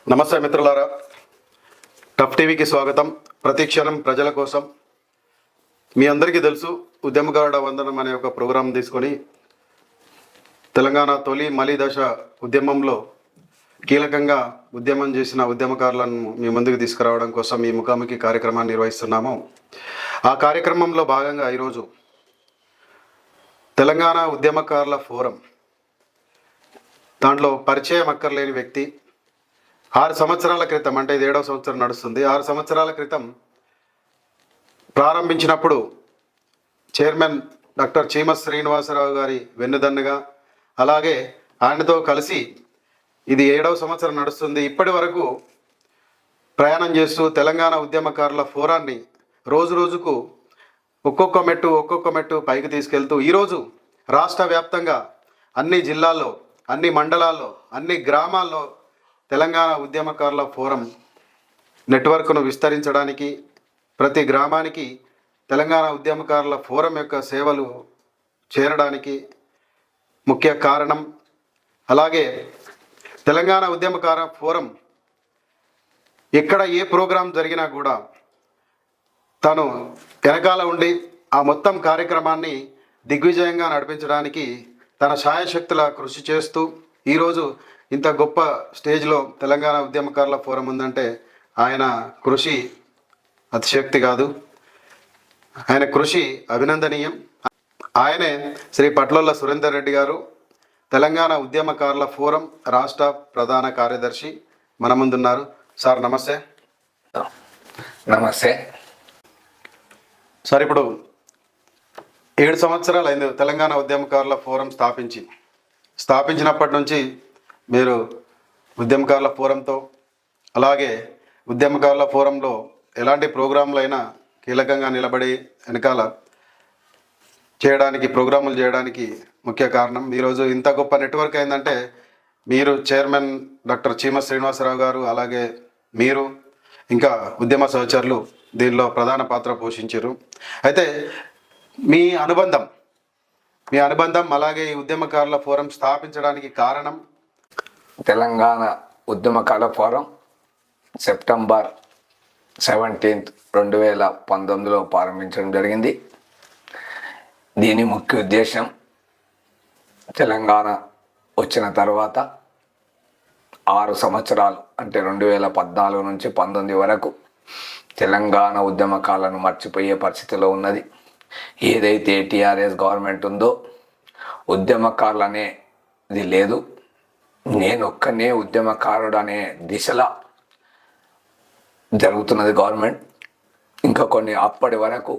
నమస్తే మిత్రులారా, టఫ్ టీవీకి స్వాగతం. ప్రతిక్షణం ప్రజల కోసం. మీ అందరికీ తెలుసు, ఉద్యమకారుడ వందనం అనే ఒక ప్రోగ్రాం తీసుకొని తెలంగాణ తొలి మలి దశ ఉద్యమంలో కీలకంగా ఉద్యమం చేసిన ఉద్యమకారులను మీ ముందుకు తీసుకురావడం కోసం ఈ ముఖాముఖి కార్యక్రమాన్ని నిర్వహిస్తున్నాము. ఆ కార్యక్రమంలో భాగంగా ఈరోజు తెలంగాణ ఉద్యమకారుల ఫోరం, దాంట్లో పరిచయం అక్కర్లేని వ్యక్తి, 6 సంవత్సరాల క్రితం, అంటే ఇది 7వ సంవత్సరం నడుస్తుంది, 6 సంవత్సరాల క్రితం ప్రారంభించినప్పుడు చైర్మన్ డాక్టర్ చీమ శ్రీనివాసరావు గారి వెన్నుదన్నుగా, అలాగే ఆయనతో కలిసి ఇది 7వ సంవత్సరం నడుస్తుంది. ఇప్పటి వరకు ప్రయాణం చేస్తూ తెలంగాణ ఉద్యమకారుల ఫోరాన్ని రోజు రోజుకు ఒక్కొక్క మెట్టు పైకి తీసుకెళ్తూ ఈరోజు రాష్ట్ర వ్యాప్తంగా అన్ని జిల్లాల్లో, అన్ని మండలాల్లో, అన్ని గ్రామాల్లో తెలంగాణ ఉద్యమకారుల ఫోరం నెట్వర్క్ను విస్తరించడానికి, ప్రతి గ్రామానికి తెలంగాణ ఉద్యమకారుల ఫోరం యొక్క సేవలు చేరడానికి ముఖ్య కారణం. అలాగే తెలంగాణ ఉద్యమకార ఫోరం ఎక్కడ ఏ ప్రోగ్రాం జరిగినా కూడా తను వెనకాల ఉండి ఆ మొత్తం కార్యక్రమాన్ని దిగ్విజయంగా నడిపించడానికి తన శాయశక్తుల కృషి చేస్తూ ఈరోజు ఇంత గొప్ప స్టేజ్లో తెలంగాణ ఉద్యమకారుల ఫోరం ఉందంటే ఆయన కృషి అతిశక్తి కాదు, ఆయన కృషి అభినందనీయం. ఆయనే శ్రీ పట్లొల్ల సురేందర్ రెడ్డి గారు, తెలంగాణ ఉద్యమకారుల ఫోరం రాష్ట్ర ప్రధాన కార్యదర్శి మన ముందున్నారు. సార్ నమస్తే. నమస్తే సార్, ఇప్పుడు 7 సంవత్సరాలు అయింది తెలంగాణ ఉద్యమకారుల ఫోరం స్థాపించినప్పటి నుంచి మీరు ఉద్యమకారుల ఫోరంతో, అలాగే ఉద్యమకారుల ఫోరంలో ఎలాంటి ప్రోగ్రాంలు అయినా కీలకంగా నిలబడి వెనకాల ప్రోగ్రాములు చేయడానికి ముఖ్య కారణం. ఈరోజు ఇంత గొప్ప నెట్వర్క్ అయిందంటే మీరు, చైర్మన్ డాక్టర్ చీమ శ్రీనివాసరావు గారు, అలాగే మీరు, ఇంకా ఉద్యమ సహచరులు దీనిలో ప్రధాన పాత్ర పోషించారు. అయితే మీ అనుబంధం అలాగే ఈ ఉద్యమకారుల ఫోరం స్థాపించడానికి కారణం? తెలంగాణ ఉద్యమకారుల ఫోరం సెప్టెంబర్ 17, 2019లో ప్రారంభించడం జరిగింది. దీని ముఖ్య ఉద్దేశం, తెలంగాణ వచ్చిన తర్వాత 6 సంవత్సరాలు, అంటే 2014 నుంచి 19 వరకు తెలంగాణ ఉద్యమకారులను మర్చిపోయే పరిస్థితిలో ఉన్నది. ఏదైతే టీఆర్ఎస్ గవర్నమెంట్ ఉందో ఉద్యమకారులు అనేది లేదు. నేనొక్కనే ఉద్యమకారుడు అనే దిశలా జరుగుతున్నది గవర్నమెంట్. ఇంకా కొన్ని అప్పటి వరకు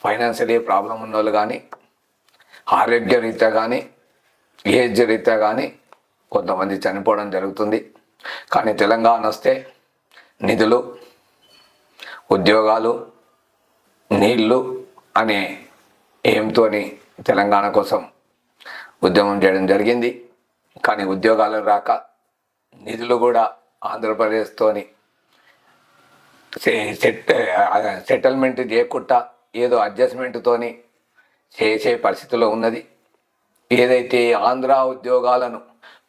ఫైనాన్షియలీ ప్రాబ్లం ఉన్న వాళ్ళు కానీ, ఆరోగ్య రీత్యా కానీ, ఏజ్ రీత్యా కానీ కొంతమంది చనిపోవడం జరుగుతుంది. కానీ తెలంగాణ వస్తే నిధులు, ఉద్యోగాలు, నీళ్ళు అనే ఏంతోని తెలంగాణ కోసం ఉద్యమం చేయడం జరిగింది. కానీ ఉద్యోగాలు రాక, నిధులు కూడా ఆంధ్రప్రదేశ్తోని సెటిల్మెంట్ చేయకుండా ఏదో అడ్జస్ట్మెంట్తోని చేసే పరిస్థితిలో ఉన్నది. ఏదైతే ఆంధ్ర ఉద్యోగాలను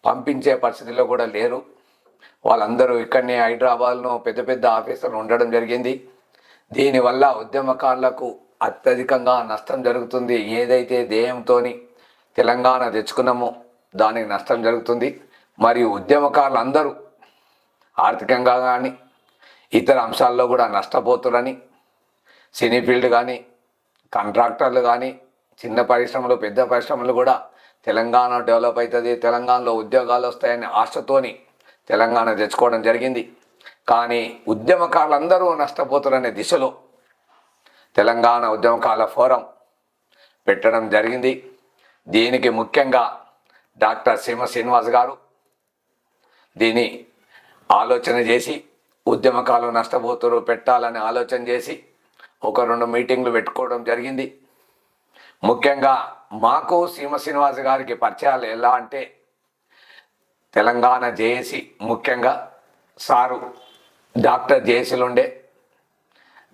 పంపించే పరిస్థితిలో కూడా లేరు. వాళ్ళందరూ ఇక్కడనే హైదరాబాద్లో పెద్ద పెద్ద ఆఫీసర్లు ఉండడం జరిగింది. దీనివల్ల ఉద్యమకారులకు అత్యధికంగా నష్టం జరుగుతుంది. ఏదైతే ధ్యేయంతో తెలంగాణ తెచ్చుకున్నామో దానికి నష్టం జరుగుతుంది. మరియు ఉద్యమకారులు అందరూ ఆర్థికంగా కానీ ఇతర అంశాల్లో కూడా నష్టపోతురని, సినీ ఫీల్డ్ కానీ, కాంట్రాక్టర్లు కానీ, చిన్న పరిశ్రమలు, పెద్ద పరిశ్రమలు కూడా తెలంగాణ డెవలప్ అవుతుంది, తెలంగాణలో ఉద్యోగాలు వస్తాయని ఆశతోని తెలంగాణ తెచ్చుకోవడం జరిగింది. కానీ ఉద్యమకారులందరూ నష్టపోతారనే దిశలో తెలంగాణ ఉద్యమకారుల ఫోరం పెట్టడం జరిగింది. దీనికి ముఖ్యంగా డాక్టర్ చీమ శ్రీనివాస్ గారు దీన్ని ఆలోచన చేసి, ఉద్యమకారులు నష్టపోతారు పెట్టాలని ఆలోచన చేసి 1-2 మీటింగ్లు పెట్టుకోవడం జరిగింది. ముఖ్యంగా మాకు చీమ శ్రీనివాస్ గారికి పరిచయాలు ఎలా అంటే, తెలంగాణ జేఏసీ ముఖ్యంగా సారు డాక్టర్ జేఏసీలు ఉండే,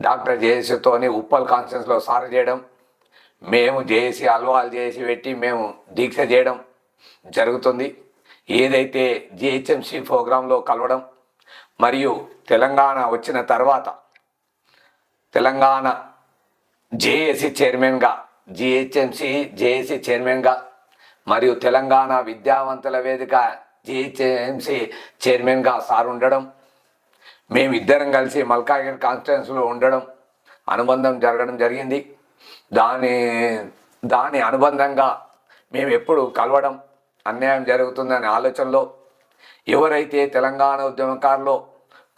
డాక్టర్ జేఏసీతోని ఉప్పల్ కాన్ఫరెన్స్లో సారు చేయడం, మేము జేఏసీ అల్వాలు చేసి పెట్టి మేము దీక్ష చేయడం జరుగుతుంది. ఏదైతే జిహెచ్ఎంసీ ప్రోగ్రాంలో కలవడం, మరియు తెలంగాణ వచ్చిన తర్వాత తెలంగాణ జేఏసీ చైర్మన్గా, జిహెచ్ఎంసి జేఏసీ చైర్మన్గా మరియు తెలంగాణ విద్యావంతుల వేదిక జిహెచ్ఎంసి చైర్మన్గా సార్ ఉండడం, మేమిద్దరం కలిసి మల్కాజ్గిరి కాన్స్టిట్యున్సీలో ఉండడం, అనుబంధం జరగడం జరిగింది. దాని అనుబంధంగా మేము ఎప్పుడు కలవడం, అన్యాయం జరుగుతుందనే ఆలోచనలో ఎవరైతే తెలంగాణ ఉద్యమకారులో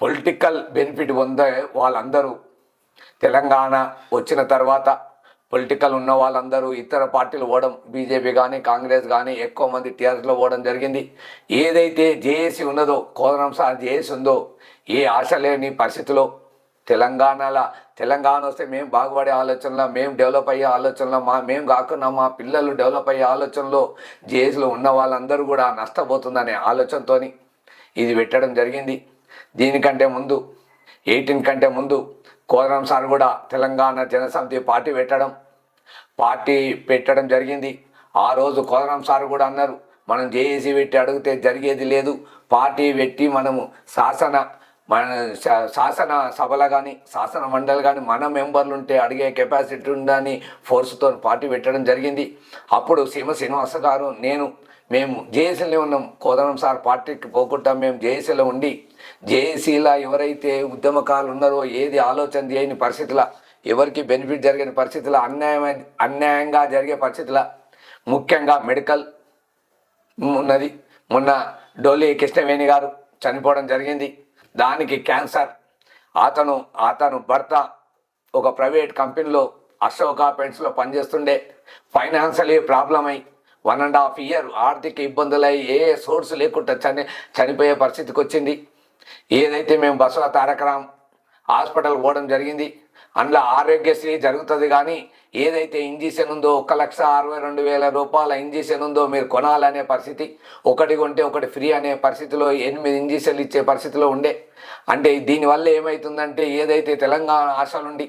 పొలిటికల్ బెనిఫిట్ పొందే వాళ్ళందరూ తెలంగాణ వచ్చిన తర్వాత పొలిటికల్ ఉన్న వాళ్ళందరూ ఇతర పార్టీలు పోవడం, బీజేపీ కానీ కాంగ్రెస్ కానీ ఎక్కువ మంది టీఆర్ఎస్లో పోవడం జరిగింది. ఏదైతే జేఏసీ ఉన్నదో, కోదరం సార్ జేఏసీ ఉందో, ఏ ఆశ లేని పరిస్థితిలో తెలంగాణ వస్తే మేము బాగుపడే ఆలోచనలో, మేము డెవలప్ అయ్యే ఆలోచనలో, మేము కాకుండా మా పిల్లలు డెవలప్ అయ్యే ఆలోచనలో జేఏసీలో ఉన్న వాళ్ళందరూ కూడా నష్టపోతుందనే ఆలోచనతో ఇది పెట్టడం జరిగింది. దీనికంటే ముందు 18 కంటే ముందు కోదరం సార్ కూడా తెలంగాణ జనసమితి పార్టీ పెట్టడం జరిగింది. ఆ రోజు కోదరం సార్ కూడా అన్నారు, మనం జేఏసీ పెట్టి అడిగితే జరిగేది లేదు, పార్టీ పెట్టి మనము శాసన సభలు కానీ శాసన మండలి కానీ మన మెంబర్లు ఉంటే అడిగే కెపాసిటీ ఉందని ఫోర్స్తో పార్టీ పెట్టడం జరిగింది. అప్పుడు సీమ శ్రీనివాస గారు, మేము జేఏసీలో ఉన్నాం. కోదరం సార్ పార్టీకి పోకుండా మేము జేఏసీలో ఉండి, జేఏసీలో ఎవరైతే ఉద్యమకారులు ఉన్నారో ఏది ఆలోచన చేయని పరిస్థితుల, ఎవరికి బెనిఫిట్ జరిగిన పరిస్థితుల, అన్యాయంగా జరిగే పరిస్థితుల, ముఖ్యంగా మెడికల్ ఉన్నది. మొన్న డోలి కృష్ణవేణి గారు చనిపోవడం జరిగింది. దానికి క్యాన్సర్. అతను భర్త ఒక ప్రైవేట్ కంపెనీలో అశోక పెయింట్స్లో పనిచేస్తుండే. ఫైనాన్షియలీ ప్రాబ్లం అయి 1.5 years ఆర్థిక ఇబ్బందులై ఏ సోర్స్ లేకుండా చనిపోయే పరిస్థితికి వచ్చింది. ఏదైతే మేము బసవ తారకరామ్ హాస్పిటల్ పోవడం జరిగింది. అందులో ఆరోగ్యశ్రీ జరుగుతుంది, కానీ ఏదైతే ఇంజెక్షన్ ఉందో 1,62,000 రూపాయల ఇంజెక్షన్ ఉందో మీరు కొనాలనే పరిస్థితి, ఒకటి కొంటే ఒకటి ఫ్రీ అనే పరిస్థితిలో 8 ఇంజెక్షన్లు ఇచ్చే పరిస్థితిలో ఉండే. అంటే దీనివల్ల ఏమవుతుందంటే, ఏదైతే తెలంగాణ ఆశలుండి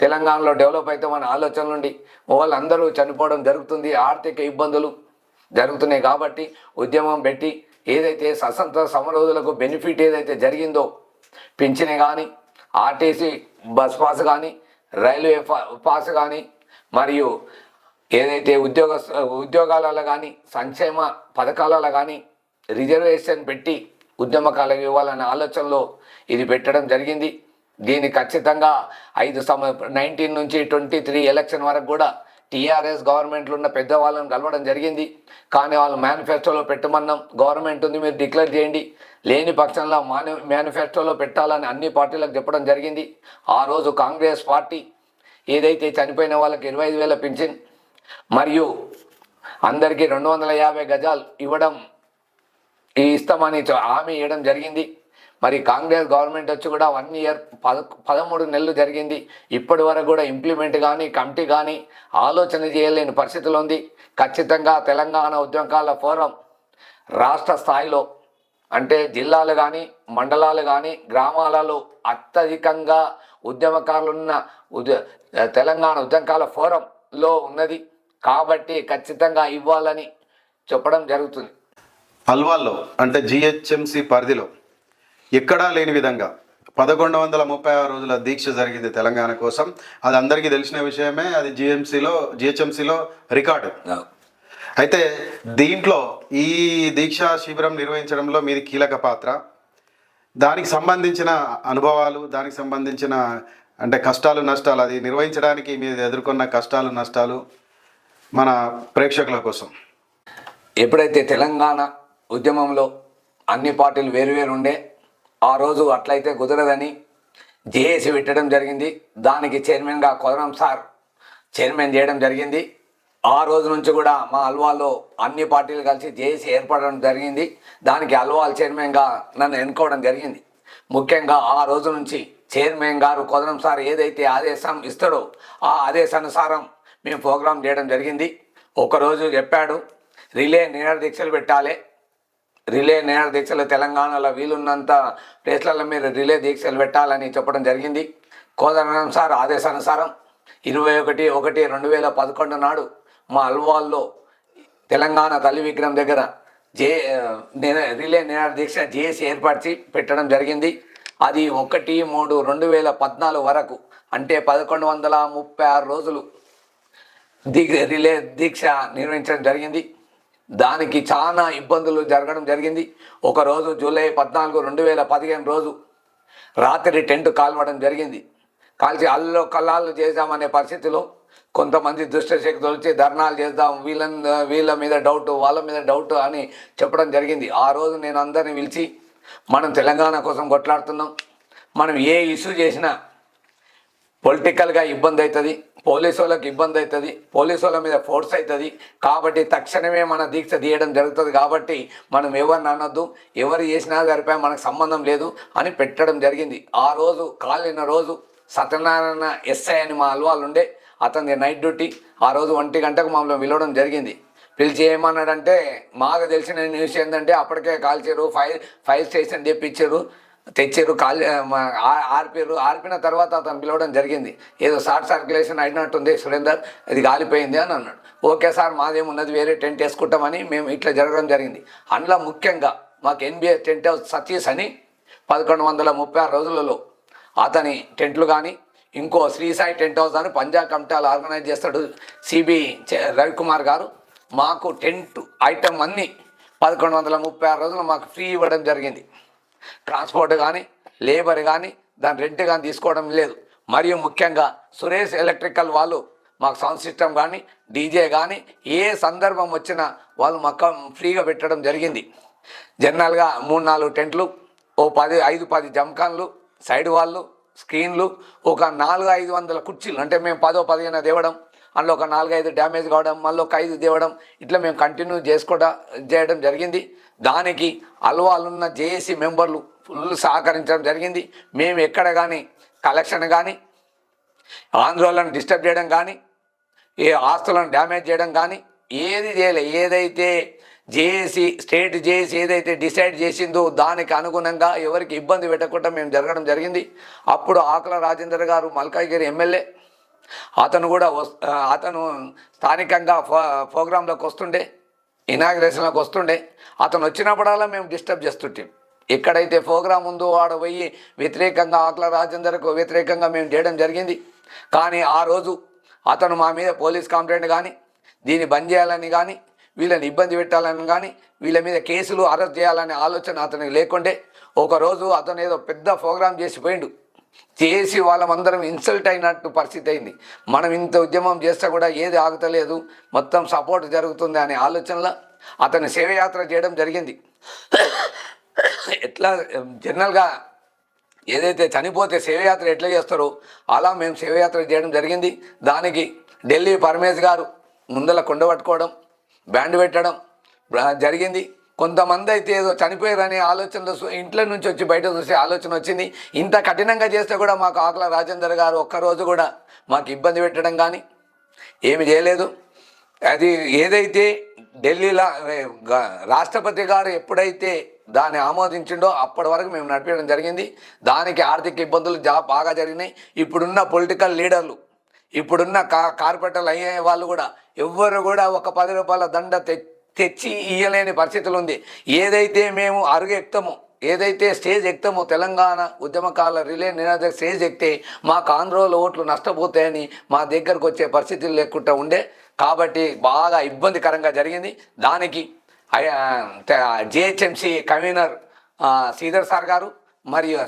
తెలంగాణలో డెవలప్ అయితే మన ఆలోచనలుండి వాళ్ళందరూ చనిపోవడం జరుగుతుంది, ఆర్థిక ఇబ్బందులు జరుగుతున్నాయి. కాబట్టి ఉద్యమం పెట్టి ఏదైతే స్వతంత్ర సమరయోధులకు బెనిఫిట్ ఏదైతే జరిగిందో, పింఛన్ కానీ, ఆర్టీసీ బస్ పాస్ కానీ, రైల్వే పాస్ కానీ, మరియు ఏదైతే ఉద్యోగాలలో కానీ, సంక్షేమ పథకాలలో కానీ రిజర్వేషన్ పెట్టి ఉద్యమకాలకు ఇవ్వాలనే ఆలోచనలో ఇది పెట్టడం జరిగింది. దీన్ని ఖచ్చితంగా 19 నుంచి 23 ఎలక్షన్ వరకు కూడా టీఆర్ఎస్ గవర్నమెంట్లో ఉన్న పెద్దవాళ్ళని కలవడం జరిగింది. కానీ వాళ్ళు మేనిఫెస్టోలో పెట్టమన్నాం, గవర్నమెంట్ ఉంది మీరు డిక్లేర్ చేయండి, లేని పక్షంలో మేనిఫెస్టోలో పెట్టాలని అన్ని పార్టీలకు చెప్పడం జరిగింది. ఆ రోజు కాంగ్రెస్ పార్టీ ఏదైతే చనిపోయిన వాళ్ళకి 25,000 పింఛన్ మరియు అందరికీ 250 గజాలు ఇస్తామని హామీ ఇవ్వడం జరిగింది. మరి కాంగ్రెస్ గవర్నమెంట్ వచ్చి కూడా 1 year 13 నెలలు జరిగింది. ఇప్పటి వరకు కూడా ఇంప్లిమెంట్ కానీ కమిటీ కానీ ఆలోచన చేయలేని పరిస్థితులు ఉంది. ఖచ్చితంగా తెలంగాణ ఉద్యమకాల ఫోరం రాష్ట్ర స్థాయిలో, అంటే జిల్లాలు కానీ మండలాలు కానీ గ్రామాలలో అత్యధికంగా ఉద్యమకారులున్న తెలంగాణ ఉద్యమకాల ఫోరంలో ఉన్నది. కాబట్టి ఖచ్చితంగా ఇవ్వాలని చెప్పడం జరుగుతుంది. అల్వాల్లో అంటే జిహెచ్ఎంసి పరిధిలో ఎక్కడా లేని విధంగా 1136 రోజుల దీక్ష జరిగింది తెలంగాణ కోసం. అది అందరికీ తెలిసిన విషయమే. అది జిహెచ్ఎంసిలో రికార్డు. అయితే దీంట్లో ఈ దీక్షా శిబిరం నిర్వహించడంలో మీది కీలక పాత్ర. దానికి సంబంధించిన అనుభవాలు, దానికి సంబంధించిన అంటే కష్టాలు నష్టాలు, అది నిర్వహించడానికి మీరు ఎదుర్కొన్న కష్టాలు నష్టాలు మన ప్రేక్షకుల కోసం. ఎప్పుడైతే తెలంగాణ ఉద్యమంలో అన్ని పార్టీలు వేరువేరు ఉండే, ఆ రోజు అట్లయితే కుదరదని జేఏసీ పెట్టడం జరిగింది. దానికి చైర్మన్గా కోదరం సార్ చైర్మన్ చేయడం జరిగింది. ఆ రోజు నుంచి కూడా మా అల్వాల్లో అన్ని పార్టీలు కలిసి జేఏసీ ఏర్పడడం జరిగింది. దానికి అల్వాల్ చైర్మన్గా నన్ను ఎన్నుకోవడం జరిగింది. ముఖ్యంగా ఆ రోజు నుంచి చైర్మన్ గారు కోదరం సార్ ఏదైతే ఆదేశం ఇస్తాడో ఆ ఆదేశానుసారం మేము ప్రోగ్రాం చేయడం జరిగింది. ఒకరోజు చెప్పాడు, రిలే నిరాదీక్షలు పెట్టాలి. రిలే దీక్షలు తెలంగాణలో వీలున్నంత ప్లేస్లలో మీరు రిలే దీక్షలు పెట్టాలని చెప్పడం జరిగింది. కోదరం సార్ ఆదేశానుసారం 21/1/2011 నాడు మా అల్వాల్లో తెలంగాణ తల్లి విగ్రహం దగ్గర రిలే నిరాహార దీక్ష జేఏసీ ఏర్పరిచి పెట్టడం జరిగింది. అది 1/3/2014 వరకు అంటే 1136 రోజులు రిలే దీక్ష నిర్వహించడం జరిగింది. దానికి చాలా ఇబ్బందులు జరగడం జరిగింది. ఒకరోజు జూలై 14, 2015 రోజు రాత్రి టెంట్ కాల్వడం జరిగింది. కాల్చి అల్లో కల్లాలు చేద్దామనే పరిస్థితిలో కొంతమంది దుష్టశక్తులు వచ్చి ధర్నాలు చేద్దాం, వీళ్ళ మీద డౌట్, వాళ్ళ మీద డౌట్ అని చెప్పడం జరిగింది. ఆ రోజు నేను అందరిని పిలిచి మనం తెలంగాణ కోసం కొట్లాడుతున్నాం, మనం ఏ ఇష్యూ చేసినా పొలిటికల్గా ఇబ్బంది అవుతుంది, పోలీసు వాళ్ళకి ఇబ్బంది అవుతుంది, పోలీసు వాళ్ళ మీద ఫోర్స్ అవుతుంది, కాబట్టి తక్షణమే మన దీక్ష తీయడం జరుగుతుంది. కాబట్టి మనం ఎవరిని అనొద్దు, ఎవరు చేసినా జరిపా మనకు సంబంధం లేదు అని పెట్టడం జరిగింది. ఆ రోజు కాలిన రోజు సత్యనారాయణ ఎస్ఐ అని మా అల్వాళ్ళు ఉండే, అతని నైట్ డ్యూటీ. ఆ రోజు 1 గంటకు మమ్మల్ని పిలవడం జరిగింది. పిలిచి ఏమన్నాడంటే, మాకు తెలిసిన న్యూస్ ఏంటంటే అప్పటికే కాల్చారు, ఫైర్ స్టేషన్ తెచ్చారు, ఆర్పిన తర్వాత అతను పిలవడం జరిగింది. ఏదో షార్ట్ సర్క్యులేషన్ అయినట్టుంది సురేందర్, అది కాలిపోయింది అని అన్నాడు. ఓకే సార్, మాదేమున్నది, వేరే టెంట్ వేసుకుంటామని మేము ఇట్లా జరగడం జరిగింది. అందులో ముఖ్యంగా మాకు ఎన్బిఏ టెంట్ హౌస్ సతీష్ అని 1136 రోజులలో అతని టెంట్లు కానీ, ఇంకో శ్రీసాయి టెంట్ హౌస్ అని పంజాబ్ కమిటాలు ఆర్గనైజ్ చేస్తాడు సిబి రవికుమార్ గారు. మాకు టెంట్ ఐటమ్ అన్నీ 1136 రోజులు మాకు ఫ్రీ ఇవ్వడం జరిగింది. ట్రాన్స్పోర్ట్ కానీ, లేబర్ కానీ, దాని రెంట్ కానీ తీసుకోవడం లేదు. మరియు ముఖ్యంగా సురేష్ ఎలక్ట్రికల్ వాళ్ళు మాకు సౌండ్ సిస్టమ్ కానీ, డీజే కానీ ఏ సందర్భం వచ్చినా వాళ్ళు మాకు ఫ్రీగా పెట్టడం జరిగింది. జనరల్గా 3-4 టెంట్లు, ఓ 5-10 జంకాన్లు, సైడ్ వాళ్ళు, స్క్రీన్లు, ఒక 400-500 కుర్చీలు, అంటే మేము 10-15 తేవడం, అందులో ఒక 4-5 డ్యామేజ్ కావడం, మళ్ళీ ఒక 5 తేవడం, ఇట్లా మేము కంటిన్యూ చేయడం జరిగింది. దానికి అల్వాలున్న జేఏసీ మెంబర్లు ఫుల్ సహకరించడం జరిగింది. మేము ఎక్కడ కానీ కలెక్షన్ కానీ, ఆంధ్రోళన డిస్టర్బ్ చేయడం కానీ, ఏ ఆస్తులను డ్యామేజ్ చేయడం కానీ ఏది చేయలే. ఏదైతే స్టేట్ జేఏసీ ఏదైతే డిసైడ్ చేసిందో దానికి అనుగుణంగా ఎవరికి ఇబ్బంది పెట్టకుండా మేము జరగడం జరిగింది. అప్పుడు ఆకుల రాజేందర్ గారు మల్కాజ్గిరి ఎమ్మెల్యే, అతను స్థానికంగా ప్రోగ్రాంలోకి వస్తుండే, ఇనాగ్రేషన్లోకి వస్తుండే. అతను వచ్చినప్పుడల్లా మేము డిస్టర్బ్ చేస్తుంటాం. ఎక్కడైతే ప్రోగ్రాం ఉందో ఆడ పోయి వ్యతిరేకంగా ఆకుల రాజేందర్కు వ్యతిరేకంగా మేము చేయడం జరిగింది. కానీ ఆ రోజు అతను మా మీద పోలీస్ కంప్లైంట్ కానీ, దీన్ని బంద్ చేయాలని కానీ, వీళ్ళని ఇబ్బంది పెట్టాలని కానీ, వీళ్ళ మీద కేసులు అరెస్ట్ చేయాలనే ఆలోచన అతనికి లేకుండే. ఒకరోజు అతను ఏదో పెద్ద ప్రోగ్రాం చేసిపోయిండు, చేసి వాళ్ళమందరం ఇన్సల్ట్ అయినట్టు పరిస్థితి అయింది. మనం ఇంత ఉద్యమం చేస్తే కూడా ఏది ఆగుతలేదు, మొత్తం సపోర్ట్ జరుగుతుంది అనే ఆలోచనలో అతను శివయాత్ర చేయడం జరిగింది. ఎట్లా జనరల్గా ఏదైతే చనిపోతే శివయాత్ర ఎట్లా చేస్తారో అలా మేము శివయాత్ర చేయడం జరిగింది. దానికి ఢిల్లీ పరమేశ్ గారు ముందల కొండబట్టుకోవడం, బ్యాండ్ పెట్టడం జరిగింది. కొంతమంది అయితే ఏదో చనిపోయారనే ఆలోచనలో ఇంట్లో నుంచి వచ్చి బయట చూసే ఆలోచన వచ్చింది. ఇంత కఠినంగా చేస్తే కూడా మాకు ఆకుల రాజేందర్ గారు ఒక్కరోజు కూడా మాకు ఇబ్బంది పెట్టడం కానీ ఏమి చేయలేదు. అది ఏదైతే ఢిల్లీలో రాష్ట్రపతి గారు ఎప్పుడైతే దాన్ని ఆమోదించిండో అప్పటి వరకు మేము నడిపించడం జరిగింది. దానికి ఆర్థిక ఇబ్బందులు బాగా జరిగినాయి. ఇప్పుడున్న పొలిటికల్ లీడర్లు, ఇప్పుడున్న కార్పొరేటర్లు అయ్యే వాళ్ళు కూడా ఎవ్వరు కూడా ఒక 10 రూపాయల దండ తెచ్చి ఇయ్యలేని పరిస్థితులు ఉంది. ఏదైతే మేము ఏదైతే స్టేజ్ ఎక్కుతామో, తెలంగాణ ఉద్యమకాల రిలే నినాద స్టేజ్ ఎక్కితే మాకు ఆంధ్రలో ఓట్లు నష్టపోతాయని మా దగ్గరకు వచ్చే పరిస్థితులు లేకుండా ఉండే. కాబట్టి బాగా ఇబ్బందికరంగా జరిగింది. దానికి జిహెచ్ఎంసీ కన్వీనర్ శ్రీధర్ సార్ గారు, మరియు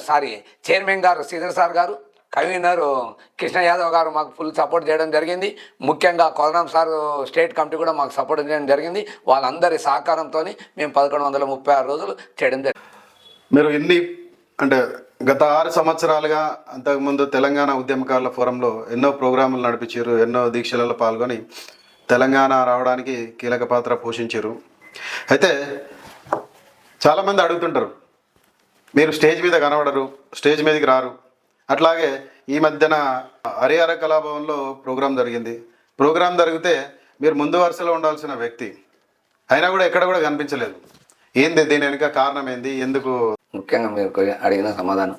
చైర్మన్ గారు శ్రీధర్ సార్ గారు, కన్వీనర్ కృష్ణ యాదవ్ గారు మాకు ఫుల్ సపోర్ట్ చేయడం జరిగింది. ముఖ్యంగా కోదరాం సార్ స్టేట్ కమిటీ కూడా మాకు సపోర్ట్ చేయడం జరిగింది. వాళ్ళందరి సహకారంతో మేము 1136 రోజులు చేయడం జరిగింది. మీరు గత 6 సంవత్సరాలుగా అంతకుముందు తెలంగాణ ఉద్యమకారుల ఫోరంలో ఎన్నో ప్రోగ్రాములు నడిపించారు, ఎన్నో దీక్షలలో పాల్గొని తెలంగాణ రావడానికి కీలక పాత్ర పోషించారు. అయితే చాలామంది అడుగుతుంటారు, మీరు స్టేజ్ మీద కనబడరు, స్టేజ్ మీదకి రారు. అట్లాగే ఈ మధ్యన హరిహర కళాభవన్లో ప్రోగ్రాం జరిగింది. ప్రోగ్రాం జరిగితే మీరు ముందు వరుసలో ఉండాల్సిన వ్యక్తి అయినా కూడా ఎక్కడ కూడా కనిపించలేదు. ఏంది దీని వెనుక కారణం ఏంది, ఎందుకు? ముఖ్యంగా మీరు అడిగిన సమాధానం,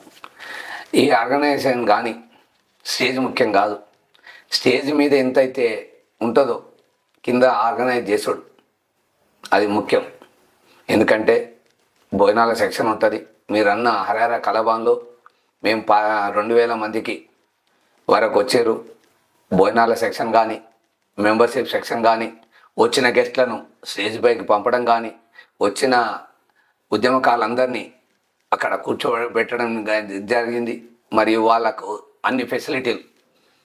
ఈ ఆర్గనైజేషన్ కానీ స్టేజ్ ముఖ్యం కాదు. స్టేజ్ మీద ఎంతైతే ఉంటుందో కింద ఆర్గనైజ్ చేసుడు అది ముఖ్యం. ఎందుకంటే భోజనాల సెక్షన్ ఉంటుంది. మీరన్న హరార కలబాన్లో మేము 2000 మందికి వరకు వచ్చారు. భోజనాల సెక్షన్ కానీ, మెంబర్షిప్ సెక్షన్ కానీ, వచ్చిన గెస్ట్లను స్టేజ్ పైకి పంపడం కానీ, వచ్చిన ఉద్యమకారులందరినీ అక్కడ కూర్చోబెట్టడం జరిగింది. మరియు వాళ్ళకు అన్ని ఫెసిలిటీలు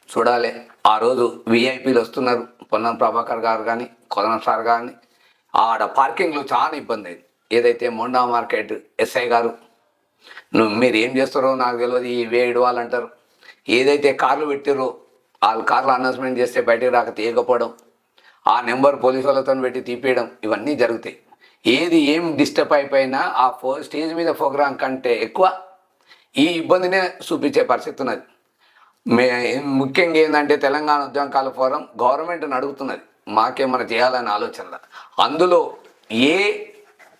చూడాలి. ఆ రోజు విఐపీలు వస్తున్నారు, పొన్నం ప్రభాకర్ గారు కానీ, కొదన సార్ కానీ. ఆడ పార్కింగ్లో చాలా ఇబ్బంది అయింది. ఏదైతే మొండా మార్కెట్ ఎస్ఐ గారు, మీరు ఏం చేస్తారో నాకు తెలియదు, ఈ వేయడు వాళ్ళు అంటారు. ఏదైతే కార్లు పెట్టారో వాళ్ళు కార్లు అనౌన్స్మెంట్ చేస్తే బయటకు రాక తీయకపోవడం, ఆ నెంబర్ పోలీసు వాళ్ళతో పెట్టి తీపేయడం, ఇవన్నీ జరుగుతాయి. ఏం డిస్టర్బ్ అయిపోయినా ఆ స్టేజ్ మీద ప్రోగ్రాం కంటే ఎక్కువ ఈ ఇబ్బందినే చూపించే పరిస్థితి ఉన్నది. ముఖ్యంగా ఏంటంటే తెలంగాణ ఉద్యమకాల ఫోరం గవర్నమెంట్ని అడుగుతున్నది మాకేమైనా చేయాలనే ఆలోచనలో. అందులో ఏ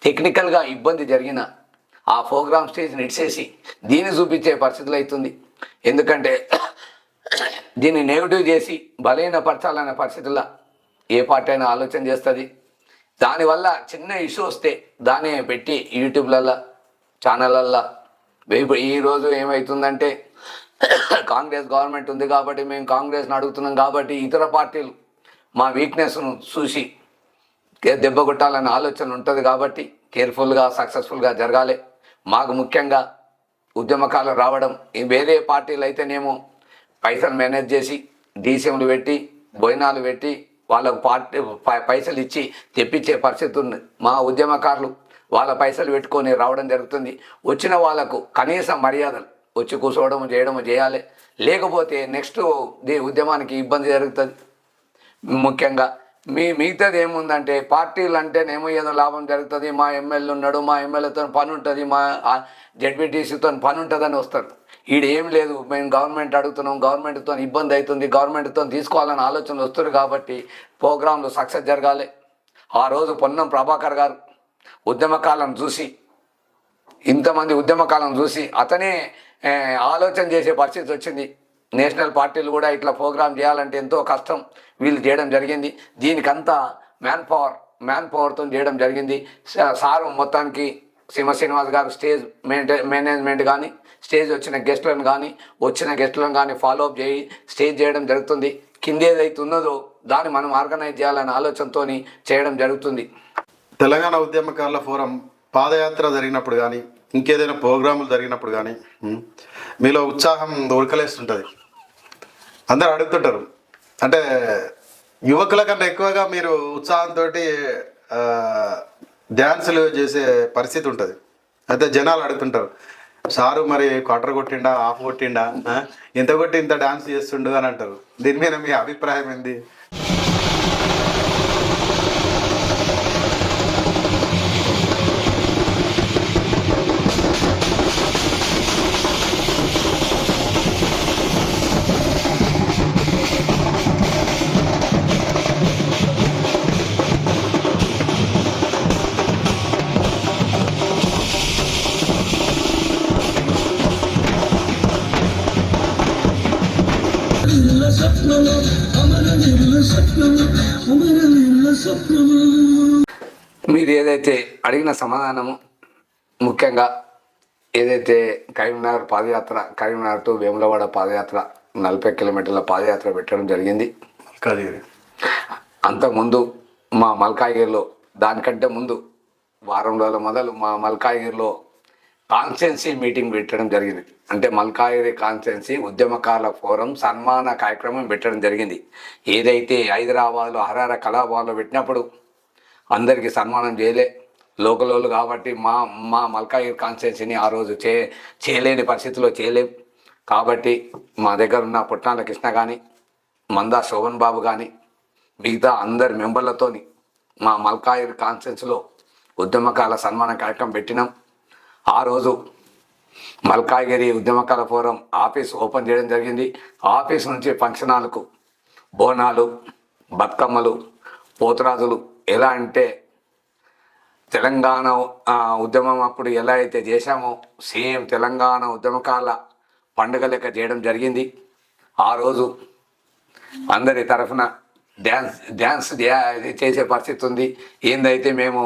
టెక్నికల్గా ఇబ్బంది జరిగినా ఆ ప్రోగ్రామ్ స్టేజ్ని ఇడ్చేసి దీన్ని చూపించే పరిస్థితులు అవుతుంది. ఎందుకంటే దీన్ని నెగిటివ్ చేసి బలహీనపరచాలనే పరిస్థితుల్లో ఏ పార్టీ అయినా ఆలోచన చేస్తుంది. దానివల్ల చిన్న ఇష్యూ వస్తే దాన్ని పెట్టి యూట్యూబ్లల్లో ఛానళ్ళల్లో ఈరోజు ఏమవుతుందంటే కాంగ్రెస్ గవర్నమెంట్ ఉంది కాబట్టి మేము కాంగ్రెస్ని అడుగుతున్నాం కాబట్టి ఇతర పార్టీలు మా వీక్నెస్ను చూసి దెబ్బ కొట్టాలనే ఆలోచన ఉంటుంది. కాబట్టి కేర్ఫుల్గా సక్సెస్ఫుల్గా జరగాలి. మాకు ముఖ్యంగా ఉద్యమకాలు రావడం, వేరే పార్టీలు అయితేనేమో పైసలు మేనేజ్ చేసి డీసీఎంలు పెట్టి భోజనాలు పెట్టి వాళ్ళకు పైసలు ఇచ్చి తెప్పించే పరిస్థితి ఉంది. మా ఉద్యమకారులు వాళ్ళ పైసలు పెట్టుకొని రావడం జరుగుతుంది. వచ్చిన వాళ్ళకు కనీస మర్యాదలు వచ్చి కూర్చోవడం చేయాలి. లేకపోతే నెక్స్ట్ ఉద్యమానికి ఇబ్బంది జరుగుతుంది. ముఖ్యంగా మిగతాది ఏముందంటే పార్టీలు అంటేనేమో ఏదో లాభం జరుగుతుంది, మా ఎమ్మెల్యే ఉన్నాడు, మా ఎమ్మెల్యేతో పని ఉంటుంది, మా జెడ్పీటీసీతో పని ఉంటుందని వస్తారు. ఈడ ఏం లేదు, మేము గవర్నమెంట్ అడుగుతున్నాం, గవర్నమెంట్తో ఇబ్బంది అవుతుంది, గవర్నమెంట్తో తీసుకోవాలని ఆలోచనలు వస్తారు. కాబట్టి ప్రోగ్రాంలు సక్సెస్ జరగాలి. ఆ రోజు పొన్నం ప్రభాకర్ గారు ఉద్యమకాలను చూసి, ఇంతమంది ఉద్యమకాలను చూసి అతనే ఆలోచన చేసే పరిస్థితి వచ్చింది. నేషనల్ పార్టీలు కూడా ఇట్లా ప్రోగ్రాం చేయాలంటే ఎంతో కష్టం, వీళ్ళు చేయడం జరిగింది. దీనికంతా మ్యాన్ పవర్తో చేయడం జరిగింది. సారు మొత్తానికి శ్రీనివాస్ గారు స్టేజ్ మేనేజ్మెంట్ కానీ, స్టేజ్ వచ్చిన గెస్టులను కానీ ఫాలో అప్ చేయి స్టేజ్ చేయడం జరుగుతుంది. కింద ఏదైతే ఉన్నదో దాన్ని మనం ఆర్గనైజ్ చేయాలనే ఆలోచనతో చేయడం జరుగుతుంది. తెలంగాణ ఉద్యమకారుల ఫోరం పాదయాత్ర జరిగినప్పుడు కానీ, ఇంకేదైనా ప్రోగ్రాములు జరిగినప్పుడు కానీ మీలో ఉత్సాహం ఉరకలేస్తుంటుంది. అందరు అడుగుతుంటారు, అంటే యువకుల కన్నా ఎక్కువగా మీరు ఉత్సాహంతో డ్యాన్సులు చేసే పరిస్థితి ఉంటుంది. అయితే జనాలు అడుగుతుంటారు, సారు మరి క్వార్టర్ కొట్టిండా, హాఫ్ కొట్టిండా, ఇంత కొట్టి ఇంత డ్యాన్స్ చేస్తుండు అని అంటారు. దీని మీద మీ అభిప్రాయం ఏంది? మీరు ఏదైతే అడిగిన సమాధానము, ముఖ్యంగా ఏదైతే కరీంనగర్ టు వేములవాడ పాదయాత్ర 40 కిలోమీటర్ల పాదయాత్ర పెట్టడం జరిగింది. అంతకుముందు మా మల్కాజ్గిరిలో, దానికంటే ముందు వారం రోజుల మొదలు మా మల్కాజ్గిరిలో కాన్స్టిట్యున్సీ మీటింగ్ పెట్టడం జరిగింది. అంటే మల్కాజ్గిరి కాన్స్టిట్యున్సీ ఉద్యమకారుల ఫోరం సన్మాన కార్యక్రమం పెట్టడం జరిగింది. ఏదైతే హైదరాబాద్లో హరార కళాభవన్లో పెట్టినప్పుడు అందరికీ సన్మానం లోకలోళ్ళు కాబట్టి మా మల్కాజ్గిరి కాన్స్టిట్యున్సీని ఆ రోజు చేయలేని పరిస్థితిలో చేయలేం. కాబట్టి మా దగ్గర ఉన్న పుట్నాల కృష్ణ కానీ, మందా శోభన్ బాబు కానీ, మిగతా అందరి మెంబర్లతోని మా మల్కాజ్గిరి కాన్స్టిట్యున్సీలో ఉద్యమకాల సన్మాన కార్యక్రమం పెట్టినాం. ఆ రోజు మల్కాజ్గిరి ఉద్యమకాల ఫోరం ఆఫీస్ ఓపెన్ చేయడం జరిగింది. ఆఫీస్ నుంచి ఫంక్షన్ హాల్కు బోనాలు, బతుకమ్మలు, పోతురాజులు, ఎలా అంటే తెలంగాణ ఉద్యమం అప్పుడు ఎలా అయితే చేశామో సేమ్ తెలంగాణ ఉద్యమకాల పండుగ లెక్క చేయడం జరిగింది. ఆ రోజు అందరి తరఫున డ్యాన్స్ చేసే పరిస్థితి ఉంది. ఏందైతే మేము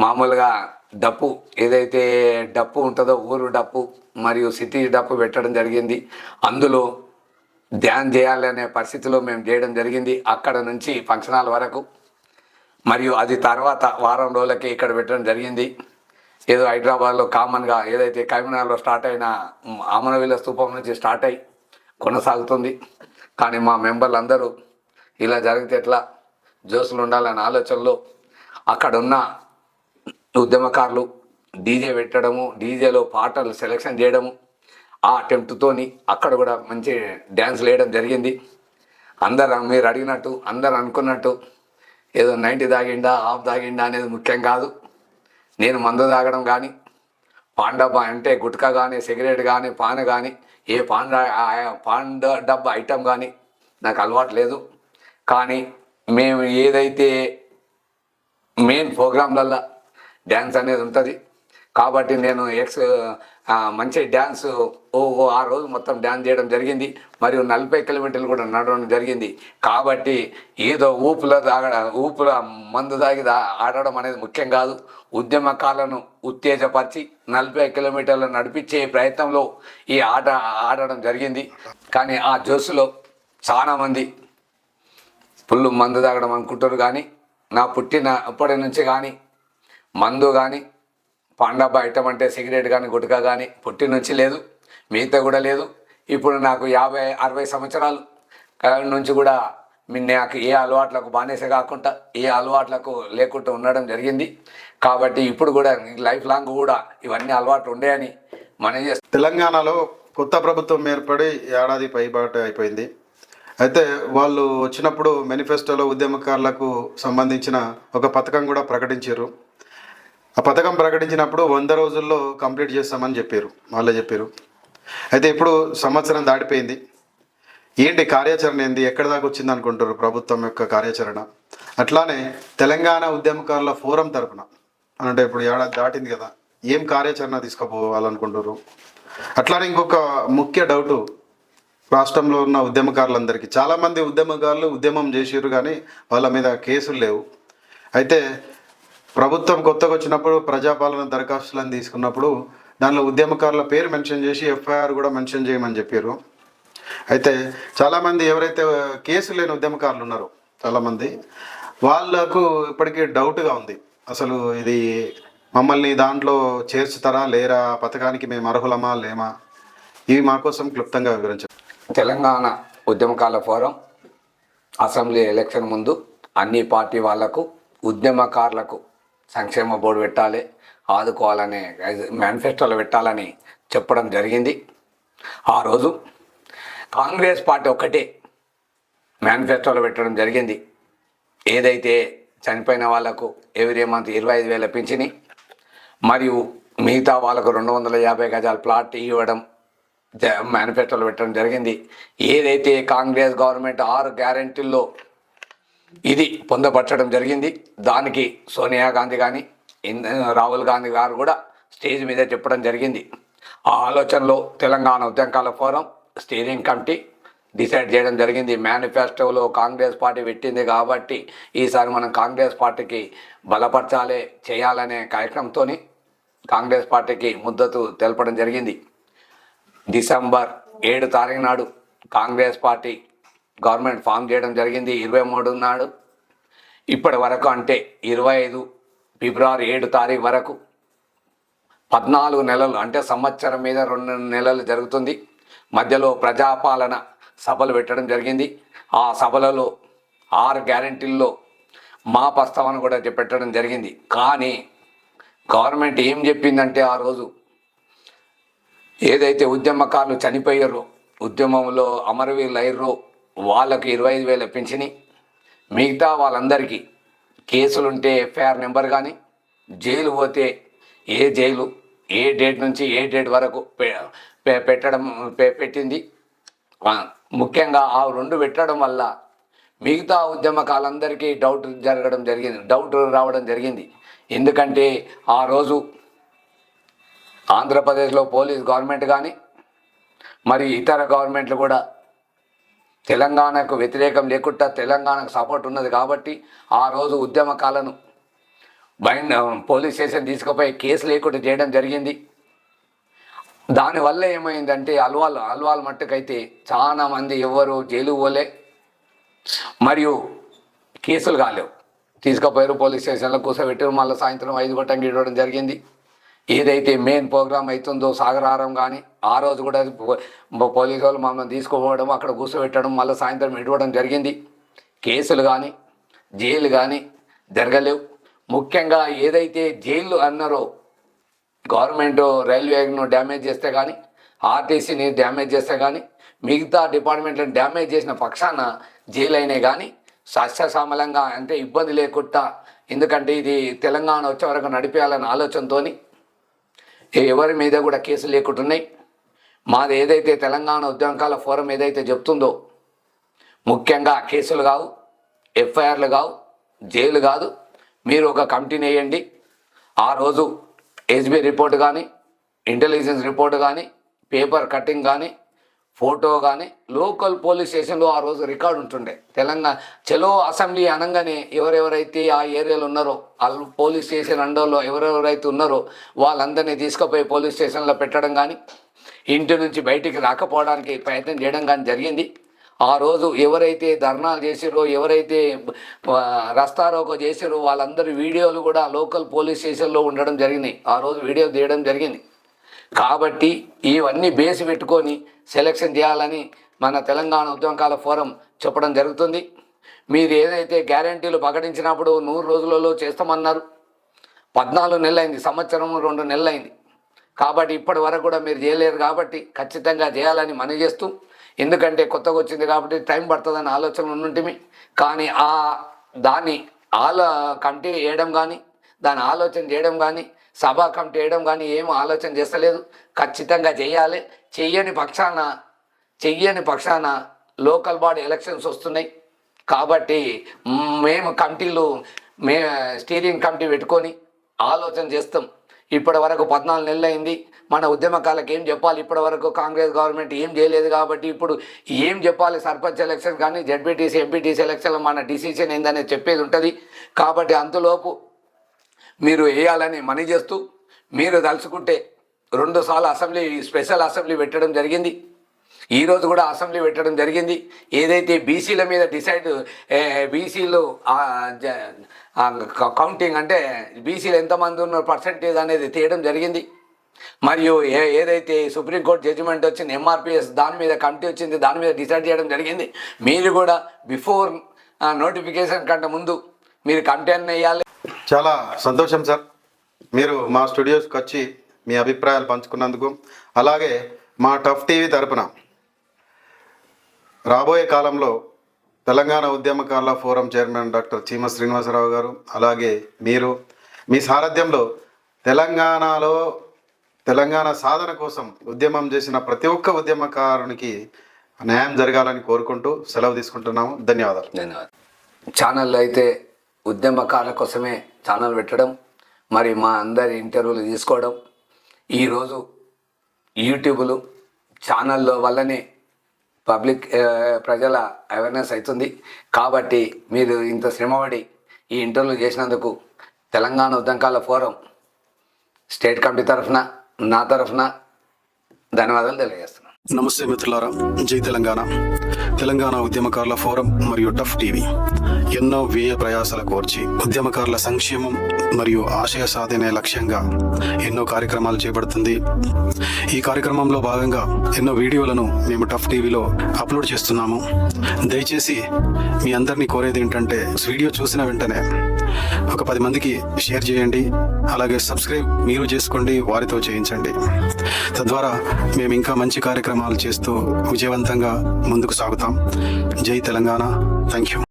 మామూలుగా డప్పు ఏదైతే డప్పు ఉంటుందో ఊరు డప్పు మరియు సిటీ డప్పు పెట్టడం జరిగింది. అందులో ధ్యాన్ చేయాలనే పరిస్థితిలో మేము చేయడం జరిగింది. అక్కడ నుంచి ఫంక్షన్ హాల్ వరకు మరియు అది తర్వాత వారం రోజులకి ఇక్కడ పెట్టడం జరిగింది. ఏదో హైదరాబాద్లో కామన్గా ఏదైతే కరీంనగర్లో స్టార్ట్ అయిన అమరవీల స్తూపం నుంచి స్టార్ట్ అయ్యి కొనసాగుతుంది. కానీ మా మెంబర్లు అందరూ ఇలా జరిగితే ఎట్లా, జోసులు ఉండాలనే ఆలోచనలో అక్కడున్న ఉద్యమకారులు డీజే పెట్టడము, డీజేలో పాటలు సెలెక్షన్ చేయడము, ఆ అటెంప్ట్తోని అక్కడ కూడా మంచి డ్యాన్స్ వేయడం జరిగింది. అందరూ మీరు అడిగినట్టు అందరు అనుకున్నట్టు ఏదో 90 తాగిండా హాఫ్ తాగిండా అనేది ముఖ్యం కాదు. నేను మందు తాగడం కానీ పాన్ డబ్బా అంటే గుట్కా కానీ సిగరెట్ కానీ పాన్ కానీ ఏ పాన్ డబ్బా ఐటమ్ కానీ నాకు అలవాటు లేదు. కానీ మేము ఏదైతే మెయిన్ ప్రోగ్రాంలల్లో డ్యాన్స్ అనేది ఉంటుంది కాబట్టి నేను మంచి డ్యాన్స్ ఆ రోజు మొత్తం డ్యాన్స్ చేయడం జరిగింది. మరియు 40 కిలోమీటర్లు కూడా నడవడం జరిగింది. కాబట్టి ఏదో ఊపుల మందు తాగి ఆడడం అనేది ముఖ్యం కాదు. ఉద్యమకాలను ఉత్తేజపరిచి 40 కిలోమీటర్లు నడిపించే ప్రయత్నంలో ఈ ఆట ఆడడం జరిగింది. కానీ ఆ జోసులో చాలామంది ఫుల్ మందు తాగడం అనుకుంటారు. కానీ నా అప్పటి నుంచి కానీ మందు కానీ పాండబ్బా ఐటమ్ అంటే సిగరెట్ కానీ గుట్కా కానీ పుట్టి నుంచి లేదు, మిగతా కూడా లేదు. ఇప్పుడు నాకు 50-60 సంవత్సరాలు నుంచి కూడా నాకు ఏ అలవాట్లకు బానిస కాకుండా ఏ అలవాట్లకు లేకుండా ఉండడం జరిగింది. కాబట్టి ఇప్పుడు కూడా లైఫ్ లాంగ్ కూడా ఇవన్నీ అలవాట్లు ఉండేయని మనం చేస్తాం. తెలంగాణలో కొత్త ప్రభుత్వం ఏర్పడి ఏడాది పైబాటు అయిపోయింది. అయితే వాళ్ళు వచ్చినప్పుడు మేనిఫెస్టోలో ఉద్యమకారులకు సంబంధించిన ఒక పథకం కూడా ప్రకటించారు. ఆ పథకం ప్రకటించినప్పుడు 100 రోజుల్లో కంప్లీట్ చేస్తామని వాళ్ళే చెప్పారు. అయితే ఇప్పుడు సంవత్సరం దాటిపోయింది. ఏంటి కార్యాచరణ ఏంది, ఎక్కడి దాకా వచ్చింది అనుకుంటారు ప్రభుత్వం యొక్క కార్యాచరణ? అట్లానే తెలంగాణ ఉద్యమకారుల ఫోరం తరపున అంటే ఇప్పుడు ఏడాది దాటింది కదా, ఏం కార్యాచరణ తీసుకుపోవాలనుకుంటారు? అట్లానే ఇంకొక ముఖ్య డౌటు, రాష్ట్రంలో ఉన్న ఉద్యమకారులందరికీ చాలామంది ఉద్యమకారులు ఉద్యమం చేసారు కానీ వాళ్ళ మీద కేసులు లేవు. అయితే ప్రభుత్వం కొత్తగా వచ్చినప్పుడు ప్రజాపాలన దరఖాస్తులను తీసుకున్నప్పుడు దానిలో ఉద్యమకారుల పేరు మెన్షన్ చేసి ఎఫ్ఐఆర్ కూడా మెన్షన్ చేయమని చెప్పారు. అయితే చాలామంది ఎవరైతే కేసు లేని ఉద్యమకారులు ఉన్నారో చాలామంది వాళ్ళకు ఇప్పటికీ డౌట్గా ఉంది, అసలు ఇది మమ్మల్ని దాంట్లో చేర్చుతారా లేరా, పథకానికి మేము అర్హులమా లేమా, ఇవి మా కోసం క్లుప్తంగా వివరించారు. తెలంగాణ ఉద్యమకారుల ఫోరం అసెంబ్లీ ఎలక్షన్ ముందు అన్ని పార్టీ వాళ్లకు ఉద్యమకారులకు సంక్షేమ బోర్డు పెట్టాలి, ఆదుకోవాలని మేనిఫెస్టోలో పెట్టాలని చెప్పడం జరిగింది. ఆ రోజు కాంగ్రెస్ పార్టీ ఒక్కటే మేనిఫెస్టోలో పెట్టడం జరిగింది. ఏదైతే చనిపోయిన వాళ్లకు ఎవ్రీ మంత్ 25,000 పింఛని మరియు మిగతా వాళ్ళకు 250 గజాల ప్లాట్ ఇవ్వడం మేనిఫెస్టోలో పెట్టడం జరిగింది. ఏదైతే కాంగ్రెస్ గవర్నమెంట్ 6 గ్యారెంటీల్లో ఇది పొందపరచడం జరిగింది. దానికి సోనియా గాంధీ కానీ రాహుల్ గాంధీ గారు కూడా స్టేజ్ మీద చెప్పడం జరిగింది. ఆ ఆలోచనలో తెలంగాణ ఉద్యమకారుల ఫోరం స్టీరింగ్ కమిటీ డిసైడ్ చేయడం జరిగింది. మేనిఫెస్టోలో కాంగ్రెస్ పార్టీ పెట్టింది కాబట్టి ఈసారి మనం కాంగ్రెస్ పార్టీకి బలపరచాలి చేయాలనే కార్యక్రమంతో కాంగ్రెస్ పార్టీకి మద్దతు తెలపడం జరిగింది. డిసెంబర్ 7 తారీఖు నాడు కాంగ్రెస్ పార్టీ గవర్నమెంట్ ఫామ్ చేయడం జరిగింది. 23 నాడు ఇప్పటి వరకు అంటే 25 ఫిబ్రవరి 7 తారీఖు వరకు 14 నెలలు అంటే సంవత్సరం మీద 2 నెలలు జరుగుతుంది. మధ్యలో ప్రజాపాలన సభలు పెట్టడం జరిగింది. ఆ సభలలో 6 గ్యారెంటీల్లో మా ప్రస్తావన కూడా పెట్టడం జరిగింది. కానీ గవర్నమెంట్ ఏం చెప్పిందంటే ఆ రోజు ఏదైతే ఉద్యమకారులు చనిపోయారో ఉద్యమంలో అమరవీరులు అయ్యారో వాళ్ళకు 25,000 పింఛని, మిగతా వాళ్ళందరికీ కేసులుంటే ఎఫ్ఐఆర్ నెంబర్ కానీ జైలు పోతే ఏ జైలు ఏ డేట్ నుంచి ఏ డేట్ వరకు పెట్టింది. ముఖ్యంగా ఆ 2 పెట్టడం వల్ల మిగతా ఉద్యమకాలందరికీ డౌట్ రావడం జరిగింది. ఎందుకంటే ఆ రోజు ఆంధ్రప్రదేశ్లో పోలీస్ గవర్నమెంట్ కానీ మరి ఇతర గవర్నమెంట్లు కూడా తెలంగాణకు వ్యతిరేకం లేకుండా తెలంగాణకు సపోర్ట్ ఉన్నది కాబట్టి ఆ రోజు ఉద్యమకాలను పోలీస్ స్టేషన్ తీసుకుపోయి కేసు లేకుండా చేయడం జరిగింది. దానివల్ల ఏమైందంటే అల్వాల్ మట్టుకైతే చాలామంది ఎవరు జైలు పోలే, మరియు కేసులు కాలేవు. తీసుకుపోయారు పోలీస్ స్టేషన్లో కూర్చోబెట్టారు. మళ్ళీ సాయంత్రం 5 గంటలకు ఇవ్వడం జరిగింది. ఏదైతే మెయిన్ ప్రోగ్రామ్ అవుతుందో సాగరారం కానీ ఆ రోజు కూడా పోలీసు వాళ్ళు మమ్మల్ని తీసుకుపోవడం, అక్కడ కూర్చోబెట్టడం, మళ్ళీ సాయంత్రం ఇవ్వడం జరిగింది. కేసులు కానీ జైలు కానీ జరగలేవు. ముఖ్యంగా ఏదైతే జైలు అన్నారో గవర్నమెంట్ రైల్వేను డ్యామేజ్ చేస్తే కానీ, ఆర్టీసీని డ్యామేజ్ చేస్తే కానీ, మిగతా డిపార్ట్మెంట్లను డ్యామేజ్ చేసిన పక్షాన జైలు అయినాయి కానీ సస్యశ్యామలంగా అంటే ఇబ్బంది లేకుండా, ఎందుకంటే ఇది తెలంగాణ వచ్చే వరకు నడిపేయాలన్న ఆలోచనతో ఎవరి మీద కూడా కేసులు లేకుండా ఉన్నాయి. మాది ఏదైతే తెలంగాణ ఉద్యమకాల ఫోరం ఏదైతే చెప్తుందో ముఖ్యంగా కేసులు కావు, ఎఫ్ఐఆర్లు కావు, జైలు కాదు. మీరు ఒక కమిటీని వేయండి. ఆ రోజు ఎస్బీ రిపోర్ట్ కానీ, ఇంటెలిజెన్స్ రిపోర్ట్ కానీ, పేపర్ కటింగ్ కానీ, ఫోటో కానీ లోకల్ పోలీస్ స్టేషన్లో ఆ రోజు రికార్డు ఉంటుండే. తెలంగాణ చలో అసెంబ్లీ అనగానే ఎవరెవరైతే ఆ ఏరియాలో ఉన్నారో వాళ్ళు పోలీస్ స్టేషన్ అండర్లో ఎవరెవరైతే ఉన్నారో వాళ్ళందరినీ తీసుకుపోయి పోలీస్ స్టేషన్లో పెట్టడం కానీ, ఇంటి నుంచి బయటికి రాకపోవడానికి ప్రయత్నం చేయడం కానీ జరిగింది. ఆ రోజు ఎవరైతే ధర్నాలు చేసిరో, ఎవరైతే రస్తారోకో చేసిరో వాళ్ళందరి వీడియోలు కూడా లోకల్ పోలీస్ స్టేషన్లో ఉండడం జరిగింది. ఆ రోజు వీడియో తీయడం జరిగింది. కాబట్టి ఇవన్నీ బేస్ పెట్టుకొని సెలక్షన్ చేయాలని మన తెలంగాణ ఉద్యమకాల ఫోరం చెప్పడం జరుగుతుంది. మీరు ఏదైతే గ్యారంటీలు ప్రకటించినప్పుడు 100 రోజులలో చేస్తామన్నారు. 14 నెలలు అయింది, సంవత్సరం 2 నెలలు అయింది. కాబట్టి ఇప్పటి వరకు కూడా మీరు చేయలేరు. కాబట్టి ఖచ్చితంగా చేయాలని మనవి చేస్తూ, ఎందుకంటే కొత్తగా వచ్చింది కాబట్టి టైం పడుతుందని ఆలోచన ఉంటుంటిమి. కానీ దాన్ని కమిటీ వేయడం కానీ, దాని ఆలోచన చేయడం కానీ, సభా కమిటీ వేయడం కానీ ఏం ఆలోచన చేస్తలేదు. ఖచ్చితంగా చేయాలి. చెయ్యని పక్షాన లోకల్ బాడీ ఎలక్షన్స్ వస్తున్నాయి. కాబట్టి మేము స్టీరింగ్ కమిటీ పెట్టుకొని ఆలోచన చేస్తాం. ఇప్పటి వరకు 14 నెలలు అయింది. మన ఉద్యమకాలకు ఏం చెప్పాలి? ఇప్పటి వరకు కాంగ్రెస్ గవర్నమెంట్ ఏం చేయలేదు కాబట్టి ఇప్పుడు ఏం చెప్పాలి? సర్పంచ్ ఎలక్షన్ కానీ, జడ్పీటీసీ, ఎంపీటీసీ ఎలక్షన్లో మన డిసిషన్ ఏందనేది చెప్పేది ఉంటుంది. కాబట్టి అంతలోపు మీరు వేయాలని మనవి చేస్తూ, మీరు తలుచుకుంటే 2 సార్లు స్పెషల్ అసెంబ్లీ పెట్టడం జరిగింది. ఈరోజు కూడా అసెంబ్లీ పెట్టడం జరిగింది. ఏదైతే బీసీల మీద బీసీలు కౌంటింగ్ అంటే బీసీలు ఎంతమంది ఉన్న పర్సంటేజ్ అనేది తీయడం జరిగింది. మరియు ఏదైతే సుప్రీంకోర్టు జడ్జిమెంట్ వచ్చింది, ఎంఆర్పిఎస్ దాని మీద కమిటీ వచ్చింది, దాని మీద డిసైడ్ చేయడం జరిగింది. మీరు కూడా బిఫోర్ నోటిఫికేషన్ కంటే ముందు మీరు కమిటీ అన్ని వేయాలి. చాలా సంతోషం సార్, మీరు మా స్టూడియోస్కి వచ్చి మీ అభిప్రాయాలు పంచుకున్నందుకు. అలాగే మా టఫ్ టీవీ తరపున రాబోయే కాలంలో తెలంగాణ ఉద్యమకారుల ఫోరం చైర్మన్ డాక్టర్ చీమ శ్రీనివాసరావు గారు, అలాగే మీరు మీ సారథ్యంలో తెలంగాణ సాధన కోసం ఉద్యమం చేసిన ప్రతి ఒక్క ఉద్యమకారునికి న్యాయం జరగాలని కోరుకుంటూ సెలవు తీసుకుంటున్నాము. ధన్యవాదాలు. ఛానల్లో అయితే ఉద్యమకారుల కోసమే ఛానల్ పెట్టడం, మరి మా అందరి ఇంటర్వ్యూలు తీసుకోవడం, ఈరోజు యూట్యూబ్లు ఛానల్లో వల్లనే ప్రజల అవేర్నెస్ అవుతుంది. కాబట్టి మీరు ఇంత శ్రమపడి ఈ ఇంటర్వ్యూ చేసినందుకు తెలంగాణ ఉద్యమకారుల ఫోరం స్టేట్ కమిటీ తరఫున, నా తరఫున ధన్యవాదాలు తెలియజేస్తున్నాను. నమస్తే మిత్రులారా, జై తెలంగాణ. తెలంగాణ ఉద్యమకారుల ఫోరం మరియు టఫ్ టీవీ ఎన్నో వ్యయ ప్రయాసాల కోర్చి ఉద్యమకారుల సంక్షేమం మరియు ఆశయ సాధనే లక్ష్యంగా ఎన్నో కార్యక్రమాలు చేపడుతుంది. ఈ కార్యక్రమంలో భాగంగా ఎన్నో వీడియోలను మేము టఫ్ టీవీలో అప్లోడ్ చేస్తున్నాము. దయచేసి మీ అందరినీ కోరేది ఏంటంటే, వీడియో చూసిన వెంటనే ఒక 10 మందికి షేర్ చేయండి. అలాగే సబ్స్క్రైబ్ మీరు చేసుకోండి, వారితో చేయించండి. తద్వారా మేము ఇంకా మంచి కార్యక్రమాలు చేస్తూ విజయవంతంగా ముందుకు సాగుతాం. జై తెలంగాణ. Thank you.